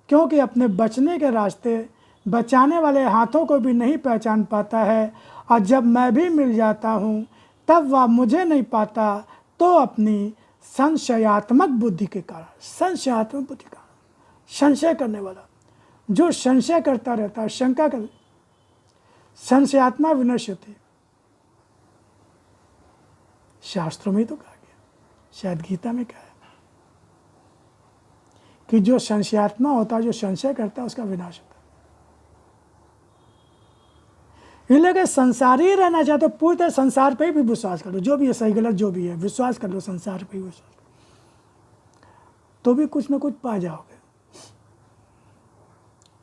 क्योंकि अपने बचने के रास्ते, बचाने वाले हाथों को भी नहीं पहचान पाता है। और जब मैं भी मिल जाता हूँ तब वह मुझे नहीं पाता, तो अपनी संशयात्मक बुद्धि के कारण, संशयात्मक बुद्धि के कारण, संशय करने वाला जो संशय करता रहता है, शंका कर, संशयात्मा विनश्यति, शास्त्रों में तो कहा गया, शायद गीता में कहा है कि जो संशयात्मा होता है, जो संशय करता है, उसका विनाश होता है। इसलिए संसार ही रहना चाहते हो, पूरी तरह संसार पे भी विश्वास कर लो, जो भी है सही गलत जो भी है विश्वास कर लो, संसार पे ही विश्वास, तो भी कुछ ना कुछ पा जाओगे।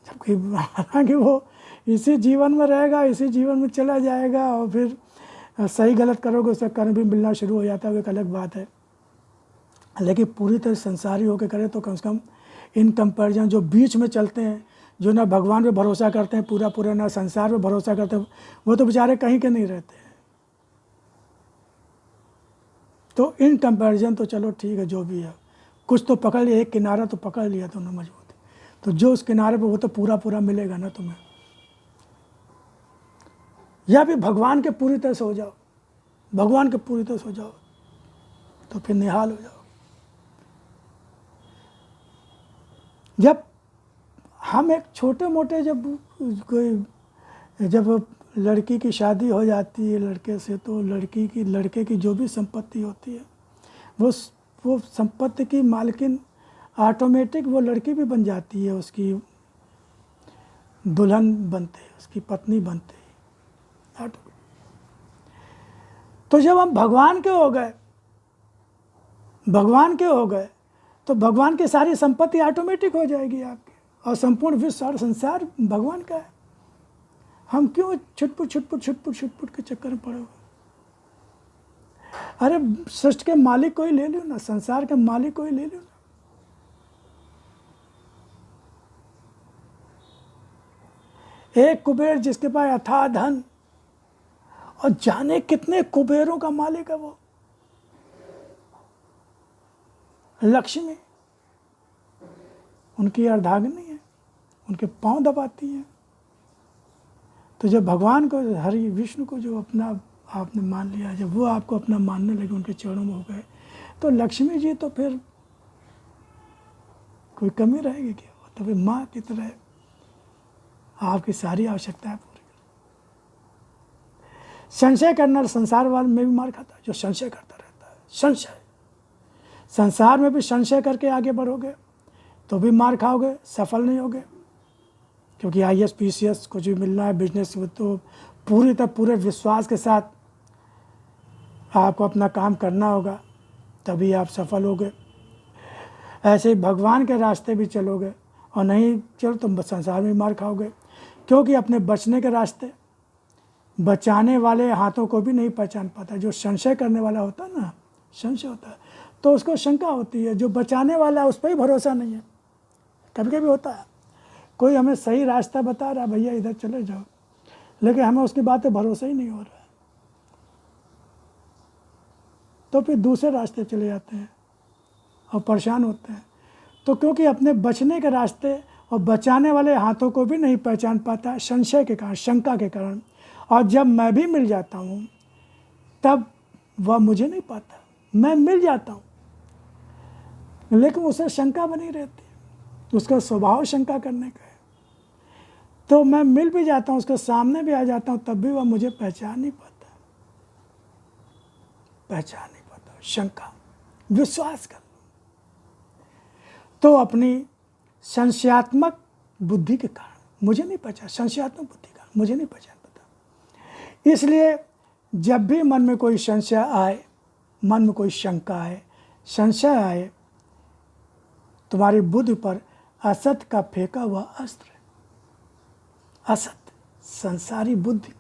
जबकि हालांकि वो इसी जीवन में रहेगा, इसी जीवन में चला जाएगा, और फिर सही गलत करोगे उसका कर्म भी मिलना शुरू हो जाता है, वो एक अलग बात है। लेकिन पूरी तरह संसारी होकर करे तो कम से कम इन कंपैरिजन जो बीच में चलते हैं, जो ना भगवान पे भरोसा करते हैं पूरा पूरा, ना संसार पे भरोसा करते हैं, वो तो बेचारे कहीं के नहीं रहते हैं। तो इन कंपैरिजन तो चलो ठीक है, जो भी है, कुछ तो पकड़ लिया, एक किनारा तो पकड़ लिया तुमने मजबूत, तो जो उस किनारे पे वो तो पूरा पूरा मिलेगा ना तुम्हें। या भी भगवान के पूरी तरह से हो जाओ, भगवान के पूरी तरह से हो जाओ, तो फिर निहाल हो जाओ। जब हम एक छोटे मोटे, जब लड़की की शादी हो जाती है लड़के से, तो लड़के की जो भी संपत्ति होती है, वो संपत्ति की मालकिन ऑटोमेटिक वो लड़की भी बन जाती है, उसकी दुल्हन बनते, उसकी पत्नी बनते ही। तो जब हम भगवान के हो गए, तो भगवान की सारी संपत्ति ऑटोमेटिक हो जाएगी आपकी, और संपूर्ण विश्व और संसार भगवान का है। हम क्यों छुटपुट के चक्कर में पड़े हुए? अरे सृष्टि के मालिक को ही ले लो ना, संसार के मालिक को ही ले लो ना। एक कुबेर जिसके पास अथाह धन, और जाने कितने कुबेरों का मालिक है वो, लक्ष्मी उनकी अर्धांगिनी है, उनके पांव दबाती है। तो जब भगवान को, हरि विष्णु को जो अपना आपने मान लिया, जब वो आपको अपना मानने लगे, उनके चरणों में हो गए, तो लक्ष्मी जी तो फिर कोई कमी रहेगी क्या? तो फिर माँ की तरह आपकी सारी आवश्यकताएं पूरी कर। संशय करना संसार वाले में भी मार खाता है, जो संशय करता रहता है। संशय, संसार में भी संशय करके आगे बढ़ोगे तो भी मार खाओगे, सफल नहीं होगे। क्योंकि IAS PCS कुछ भी मिलना है बिजनेस में, तो पूरे विश्वास के साथ आपको अपना काम करना होगा, तभी आप सफल होगे। ऐसे ही भगवान के रास्ते भी चलोगे और नहीं चलो तो संसार में मार खाओगे। क्योंकि अपने बचने के रास्ते बचाने वाले हाथों को भी नहीं पहचान पाता। जो संशय करने वाला होता है ना, संशय होता है तो उसको शंका होती है। जो बचाने वाला है उस पर ही भरोसा नहीं है। कभी कभी होता है कोई हमें सही रास्ता बता रहा है, भैया इधर चले जाओ, लेकिन हमें उसकी बात पे भरोसा ही नहीं हो रहा है, तो फिर दूसरे रास्ते चले जाते हैं और परेशान होते हैं। तो क्योंकि अपने बचने के रास्ते और बचाने वाले हाथों को भी नहीं पहचान पाता, संशय के कारण, शंका के कारण। और जब मैं भी मिल जाता हूँ तब वह मुझे नहीं पाता। मैं मिल जाता हूँ लेकिन उसे शंका बनी रहती है, उसका स्वभाव शंका करने का है। तो मैं मिल भी जाता हूँ, उसके सामने भी आ जाता हूँ, तब भी वह मुझे पहचान नहीं पाता, पहचान नहीं पाता। शंका, विश्वास कर। तो अपनी संशयात्मक बुद्धि के कारण मुझे नहीं पहचान, संशयात्मक बुद्धि के कारण मुझे नहीं पहचान पाता। इसलिए जब भी मन में कोई संशय आए, मन में कोई शंका आए, संशय आए, तुम्हारी बुद्धि पर असत का फेंका हुआ अस्त्र है। असत, संसारी बुद्धि,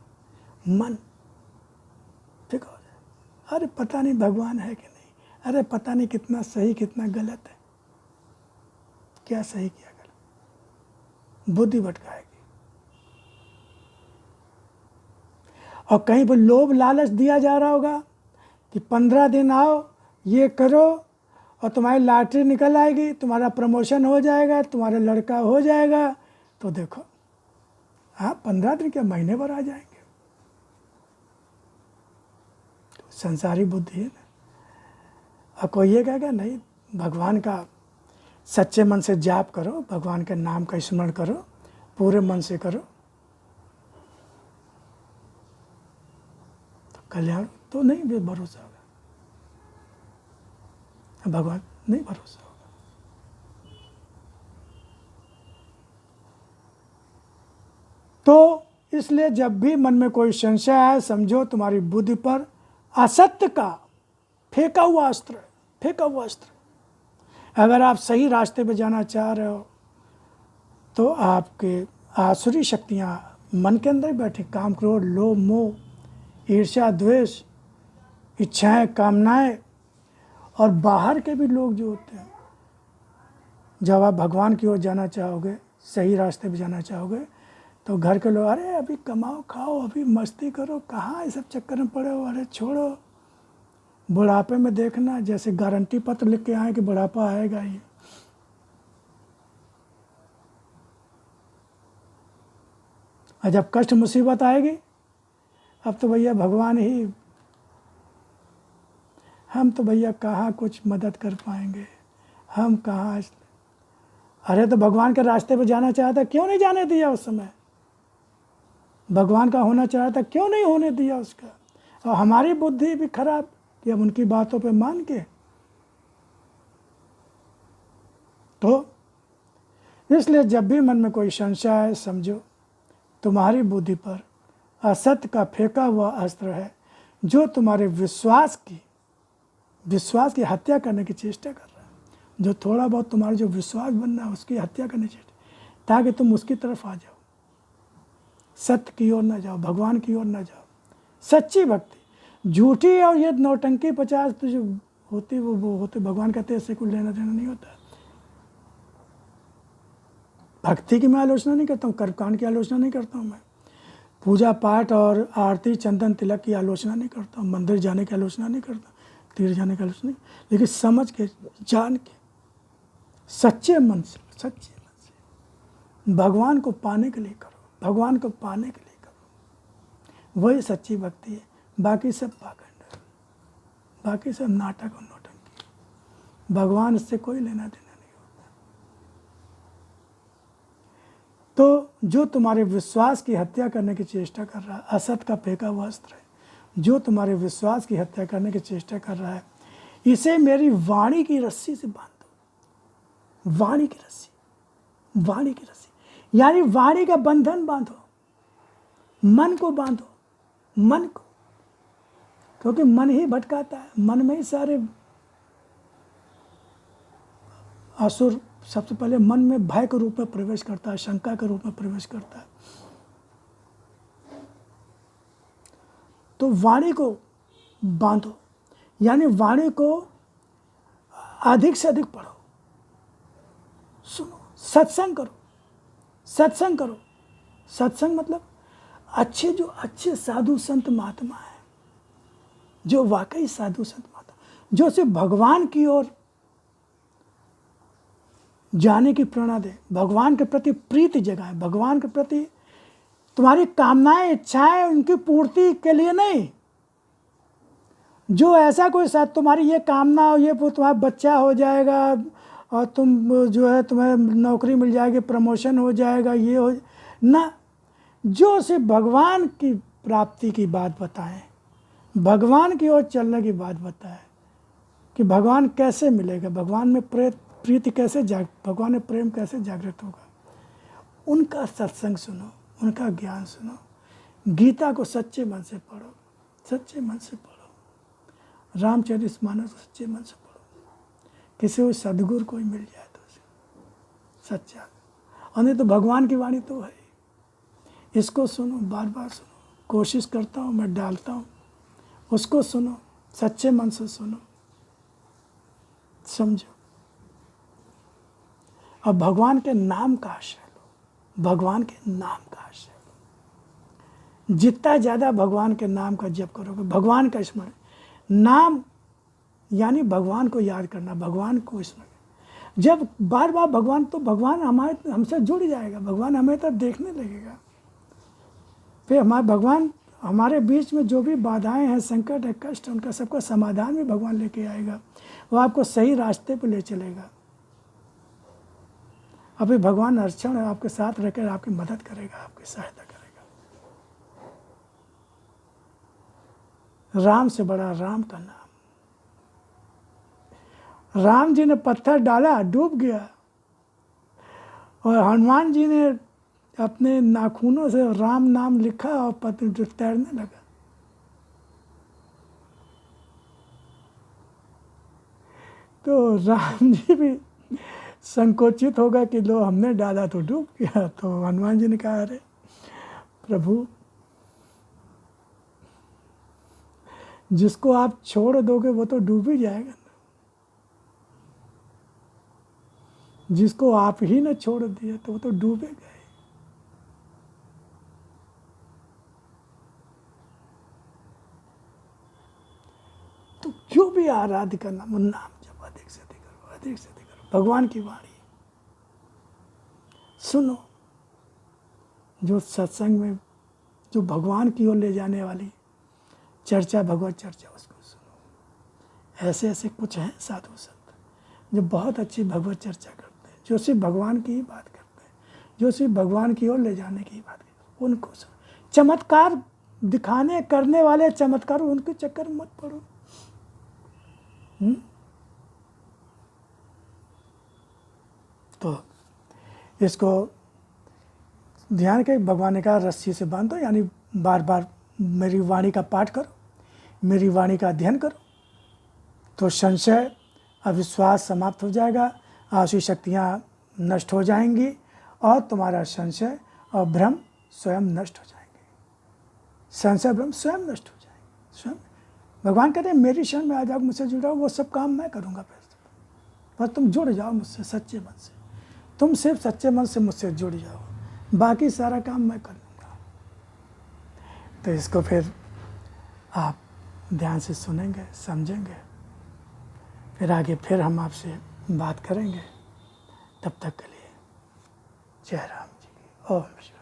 मन फेंका हो जाए। अरे पता नहीं भगवान है कि नहीं, अरे पता नहीं कितना सही कितना गलत है, क्या सही क्या गलत, बुद्धि भटकाएगी। और कहीं पर लोभ लालच दिया जा रहा होगा कि 15 दिन आओ, ये करो और तुम्हारी लॉटरी निकल आएगी, तुम्हारा प्रमोशन हो जाएगा, तुम्हारा लड़का हो जाएगा। तो देखो, हाँ 15 दिन क्या, महीने भर आ जाएंगे। संसारी बुद्धि है ना। और कोई ये कहेगा नहीं, भगवान का सच्चे मन से जाप करो, भगवान के नाम का स्मरण करो, पूरे मन से करो तो कल्याण। तो नहीं भी भरोसा होगा, भगवान नहीं भरोसा होगा। तो इसलिए जब भी मन में कोई संशय आए, समझो तुम्हारी बुद्धि पर असत्य का फेंका हुआ अस्त्र है, फेंका हुआ अस्त्र। अगर आप सही रास्ते पे जाना चाह रहे हो तो आपके आसुरी शक्तियाँ मन के अंदर ही बैठी, काम, क्रोध, लोभ, मोह, ईर्ष्या, द्वेष, इच्छाएं, कामनाएं, और बाहर के भी लोग जो होते हैं। जब आप भगवान की ओर जाना चाहोगे, सही रास्ते पे जाना चाहोगे, तो घर के लोग, अरे अभी कमाओ खाओ, अभी मस्ती करो, कहाँ ये सब चक्कर में पड़े हो, अरे छोड़ो, बुढ़ापे में देखना जैसे गारंटी पत्र लिख के आए कि बुढ़ापा आएगा ही। और जब कष्ट मुसीबत आएगी, अब तो भैया भगवान ही, हम तो भैया कहाँ कुछ मदद कर पाएंगे, हम कहाँ। अरे तो भगवान के रास्ते पे जाना चाहता, क्यों नहीं जाने दिया उस समय? भगवान का होना चाहता, क्यों नहीं होने दिया उसका? और हमारी बुद्धि भी खराब कि हम उनकी बातों पे मान के। तो इसलिए जब भी मन में कोई संशय है, समझो तुम्हारी बुद्धि पर असत्य का फेंका हुआ अस्त्र है, जो तुम्हारे विश्वास की हत्या करने की चेष्टा कर रहा है। जो थोड़ा बहुत तुम्हारा जो विश्वास बनना है उसकी हत्या करनी चाहिए, ताकि तुम उसकी तरफ आ जाओ, सत्य की ओर ना जाओ, भगवान की ओर ना जाओ। सच्ची भक्ति, झूठी और ये नौटंकी 50 तो जो होती वो होते, भगवान कहते हैं इससे कुछ लेना देना नहीं होता। भक्ति की मैं आलोचना नहीं करता हूँ, कर्मकांड की आलोचना नहीं करता हूँ, मैं पूजा पाठ और आरती चंदन तिलक की आलोचना नहीं करता हूँ, मंदिर जाने की आलोचना नहीं करता, तीर्थ जाने की आलोचना नहीं, लेकिन समझ के, जान के, सच्चे मन से भगवान को पाने के लिए करो, भगवान को पाने के लिए करो, वही सच्ची भक्ति है। बाकी सब पाखंड है, बाकी सब नाटक और नौटंकी, भगवान इससे कोई लेना देना नहीं होता। तो जो तुम्हारे विश्वास की हत्या करने की चेष्टा कर रहा है, असत का फेंका हुआ अस्त्र है, जो तुम्हारे विश्वास की हत्या करने की चेष्टा कर रहा है, इसे मेरी वाणी की रस्सी से बांध दो। वाणी की रस्सी, वाणी की रस्सी यानी वाणी का बंधन बांधो, मन को बांधो, मन को, क्योंकि मन ही भटकाता है, मन में ही सारे असुर सबसे पहले मन में भय के रूप में प्रवेश करता है, शंका के रूप में प्रवेश करता है। तो वाणी को बांधो, यानी वाणी को अधिक से अधिक पढ़ो, सुनो, सत्संग करो, सत्संग करो। सत्संग मतलब जो अच्छे साधु संत महात्मा हैं, जो वाकई साधु संत महात्मा, जो सिर्फ भगवान की ओर जाने की प्रेरणा दे, भगवान के प्रति प्रीति जगाए, भगवान के प्रति तुम्हारी कामनाएं इच्छाएं उनकी पूर्ति के लिए नहीं। जो ऐसा कोई साथ तुम्हारी ये कामना हो, ये तुम्हारा बच्चा हो जाएगा और तुम जो है तुम्हें नौकरी मिल जाएगी, प्रमोशन हो जाएगा, ये हो ना, जो सिर्फ भगवान की प्राप्ति की बात बताएं, भगवान की ओर चलने की बात बताएं कि भगवान कैसे मिलेगा, भगवान में प्रीति कैसे भगवान में प्रेम कैसे जागृत होगा, उनका सत्संग सुनो, उनका ज्ञान सुनो, गीता को सच्चे मन से पढ़ो, सच्चे मन से पढ़ो, रामचरितमानस को सच्चे मन से पढ़ो, किसी को सदगुरु कोई मिल जाए तो सच्चा, और नहीं तो भगवान की वाणी तो है, इसको सुनो, बार बार सुनो, कोशिश करता हूँ मैं, डालता हूँ, उसको सुनो, सच्चे मन से सुनो, समझो, और भगवान के नाम का आश्रय लो, भगवान के नाम का आश्रय लो। जितना ज़्यादा भगवान के नाम का जप करोगे, भगवान का स्मरण, नाम यानी भगवान को याद करना, भगवान को स्मरण, जब बार बार भगवान, तो भगवान हमसे जुड़ जाएगा, भगवान हमें तब देखने लगेगा, फिर हमारे भगवान हमारे बीच में जो भी बाधाएं हैं, संकट है, कष्ट, उनका सबका समाधान भी भगवान लेके आएगा, वो आपको सही रास्ते पर ले चलेगा। अभी भगवान अर्चन है, आपके साथ रहकर आपकी मदद करेगा, आपकी सहायता करेगा। राम से बड़ा राम का नाम, राम जी ने पत्थर डाला, डूब गया, और हनुमान जी ने अपने नाखूनों से राम नाम लिखा और पत्थर तैरने लगा। तो राम जी भी संकोचित होगा कि लो हमने डाला तो डूब गया, तो हनुमान जी ने कहा, अरे प्रभु, जिसको आप छोड़ दोगे वो तो डूब ही जाएगा ना, जिसको आप ही ने छोड़ दिया तो वो तो डूबेगा ही। तो जो भी आराध्य का नाम, जब अधिक से अधिक करो, अधिक से अधिक करो, भगवान की वाणी सुनो, जो सत्संग में जो भगवान की ओर ले जाने वाली चर्चा, भगवत चर्चा, उसको सुनो। ऐसे ऐसे कुछ हैं साधु संत जो बहुत अच्छी भगवत चर्चा करते हैं, जो सिर्फ भगवान की ही बात करते हैं, जो सिर्फ भगवान की ओर ले जाने की ही बात करते हैं, उनको सुनो। चमत्कार दिखाने करने वाले चमत्कार, उनके चक्कर में मत पड़ो। तो इसको ध्यान के भगवान ने कहा रस्सी से बांधो, यानी बार बार मेरी वाणी का पाठ करो, मेरी वाणी का अध्ययन करो, तो संशय अविश्वास समाप्त हो जाएगा, आसुरी शक्तियाँ नष्ट हो जाएंगी और तुम्हारा संशय और भ्रम स्वयं नष्ट हो जाएंगे। संशय भ्रम स्वयं नष्ट हो जाएंगे। स्वयं भगवान कहते हैं मेरी शरण में आ जाओ, मुझसे जुड़ाओ, वो सब काम मैं करूँगा। बस तुम जुड़ जाओ मुझसे सच्चे मन से, तुम सिर्फ सच्चे मन से मुझसे जुड़ जाओ, बाकी सारा काम मैं कर लूँगा। तो इसको फिर आप ध्यान से सुनेंगे, समझेंगे, फिर आगे फिर हम आपसे बात करेंगे। तब तक के लिए जय राम जी की ओम।